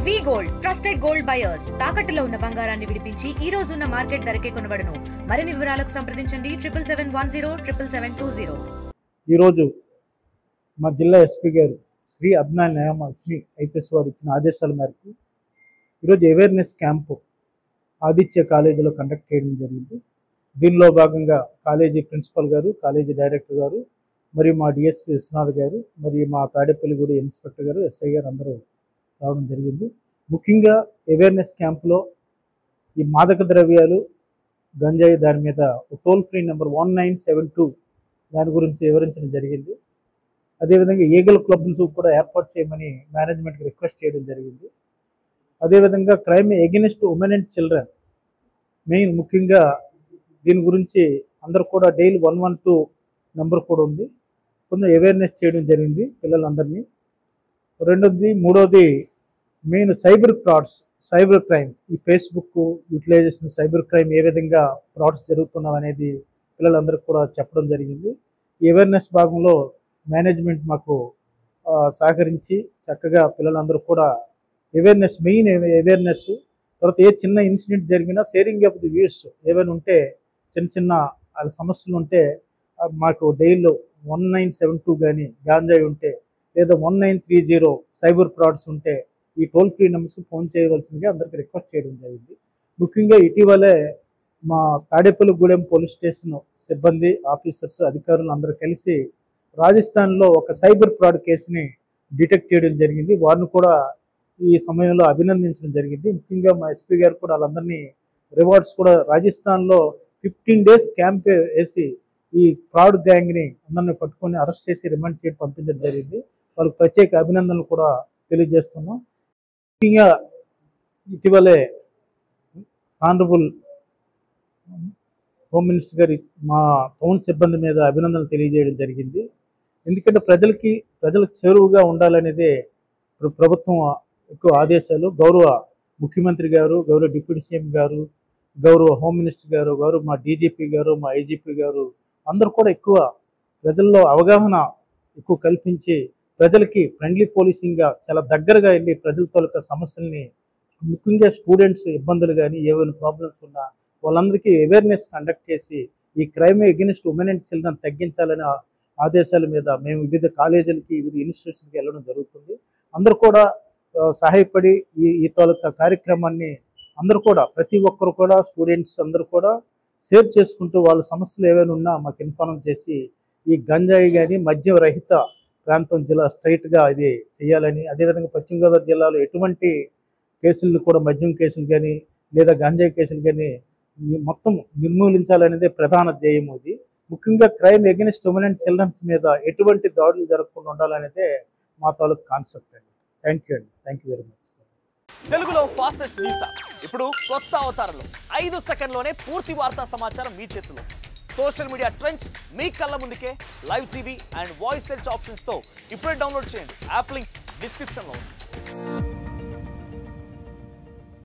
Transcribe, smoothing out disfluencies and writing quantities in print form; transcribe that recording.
వి gold trusted gold buyers తాకట్టులో ఉన్న బంగారాన్ని విడిపించి ఈ రోజు ఉన్న మార్కెట్ ధరకే కొనబడును. మరిన్ని వివరాలకు సంప్రదించండి 7710772020. ఈ రోజు మా జిల్లా ఎస్పీ గారు శ్రీ అద్నా న్యాయం అస్మి ఐపీఎస్ వారు ఇచ్చిన ఆదేశాల మేరకు ఈరోజు అవేర్నెస్ క్యాంపు ఆదిత్య కాలేజీలో కండక్ట్ చేయడం జరిగింది. దీనిలో భాగంగా కాలేజీ ప్రిన్సిపల్ గారు, కాలేజీ డైరెక్టర్ గారు, మరియు మా డిఎస్పీ విశ్వనాథ్ గారు, మరియు మా తాడేపల్లిగూడి ఇన్స్పెక్టర్ గారు, ఎస్ఐ గారు అందరూ రావడం జరిగింది. ముఖ్యంగా అవేర్నెస్ క్యాంపులో ఈ మాదక ద్రవ్యాలు, గంజాయి దాని మీద టోల్ ఫ్రీ నెంబర్ 1972 దాని గురించి వివరించడం జరిగింది. అదేవిధంగా ఈగల్ క్లబ్స్ కూడా ఏర్పాటు చేయమని మేనేజ్మెంట్కి రిక్వెస్ట్ చేయడం జరిగింది. అదేవిధంగా crime against women and children main ముఖ్యంగా దీని గురించి అందరూ కూడా డైలీ 112 నెంబర్ కూడా ఉంది, కొంచెం అవేర్నెస్ చేయడం జరిగింది పిల్లలందరినీ. మూడోది main cyber frauds, cyber crime, ఈ ఫేస్బుక్ యూటిలైజేషన్, సైబర్ క్రైమ్ ఏ విధంగా ఫ్రాడ్స్ జరుగుతున్నాం అనేది పిల్లలందరికీ కూడా చెప్పడం జరిగింది. ఈ అవేర్నెస్ భాగంలో మేనేజ్మెంట్ మాకు సహకరించి చక్కగా పిల్లలందరూ కూడా అవేర్నెస్, మెయిన్ అవేర్నెస్, తర్వాత ఏ చిన్న ఇన్సిడెంట్ జరిగినా షేరింగ్ ఆఫ్ ది వ్యూస్ ఏమైనా ఉంటే, చిన్న చిన్న సమస్యలు ఉంటే మాకు డైలీ 1972 కానీ గాంజాయి ఉంటే, లేదా 1930 సైబర్ ఫ్రాడ్స్ ఉంటే ఈ టోల్ ఫ్రీ నెంబర్స్కి ఫోన్ చేయవలసిందిగా అందరికీ రిక్వెస్ట్ చేయడం జరిగింది. ముఖ్యంగా ఇటీవలే మా తాడేపల్లిగూడెం పోలీస్ స్టేషన్ సిబ్బంది, ఆఫీసర్స్, అధికారులు అందరూ కలిసి రాజస్థాన్లో ఒక సైబర్ ఫ్రాడ్ కేసుని డిటెక్ట్ చేయడం జరిగింది. వారిని కూడా ఈ సమయంలో అభినందించడం జరిగింది. ముఖ్యంగా మా ఎస్పీ గారు కూడా వాళ్ళందరినీ రివార్డ్స్ కూడా రాజస్థాన్లో 15 days క్యాంప్ వేసి ఈ ఫ్రాడ్ గ్యాంగ్ని అందరినీ పట్టుకొని అరెస్ట్ చేసి రిమాండ్ చేయడం పంపించడం జరిగింది. వాళ్ళకి ప్రత్యేక అభినందనలు కూడా తెలియజేస్తున్నాం. ముఖ్యంగా ఇటీవలే ఆనరబుల్ హోమ్ మినిస్టర్ గారి మా టౌన్ సిబ్బంది మీద అభినందనలు తెలియజేయడం జరిగింది. ఎందుకంటే ప్రజలకు చేరువుగా ఉండాలనేదే ప్రభుత్వం ఎక్కువ ఆదేశాలు. గౌరవ ముఖ్యమంత్రి గారు, గౌరవ డిప్యూటీ సీఎం గారు, గౌరవ హోమ్ మినిస్టర్ గారు, గౌరవ మా డీజీపీ గారు, మా ఐజీపీ గారు అందరూ కూడా ఎక్కువ ప్రజల్లో అవగాహన ఎక్కువ కల్పించి ప్రజలకి ఫ్రెండ్లీ పోలీసింగ్గా చాలా దగ్గరగా వెళ్ళి ప్రజల తాలూకా సమస్యల్ని, ముఖ్యంగా స్టూడెంట్స్ ఇబ్బందులు కానీ ఏమైనా ప్రాబ్లమ్స్ ఉన్నా వాళ్ళందరికీ అవేర్నెస్ కండక్ట్ చేసి ఈ crime against women and children తగ్గించాలనే ఆదేశాల మీద మేము వివిధ కాలేజీలకి, వివిధ ఇన్స్టిట్యూషన్కి వెళ్ళడం జరుగుతుంది. అందరూ కూడా సహాయపడి ఈ తాలూకా కార్యక్రమాన్ని అందరూ కూడా, ప్రతి ఒక్కరు కూడా, స్టూడెంట్స్ అందరూ కూడా షేర్ చేసుకుంటూ వాళ్ళ సమస్యలు ఏవైనా ఉన్నా మాకు ఇన్ఫార్మ్ చేసి ఈ గంజాయి కానీ మద్యం రహిత ప్రాంతం జిల్లా స్ట్రైట్గా ఇది చేయాలని, అదేవిధంగా పశ్చిమ గోదావరి జిల్లాలో ఎటువంటి కేసులు కూడా, మద్యం కేసులు కానీ లేదా గంజాయి కేసులు కానీ మొత్తం నిర్మూలించాలనేదే ప్రధాన ధ్యేయం. ఇది ముఖ్యంగా crime against women and childrens మీద ఎటువంటి దాడులు జరగకుండా ఉండాలనేదే మా తాలూకు కాన్సెప్ట్ అండి. Thank you very much. తెలుగులో ఫాస్టెస్ట్ న్యూస్ ఇప్పుడు కొత్త అవతారంలో 5 సెకండ్లోనే పూర్తి వార్తా సమాచారం మీ చేతిలో. సోషల్ మీడియా ట్రెండ్స్ మీ కళ్ళ ముందుకే live TV and voice search ఆప్షన్స్తో ఇప్పుడే డౌన్లోడ్ చేయండి. యాప్ లింక్ డిస్క్రిప్షన్లో ఉంది.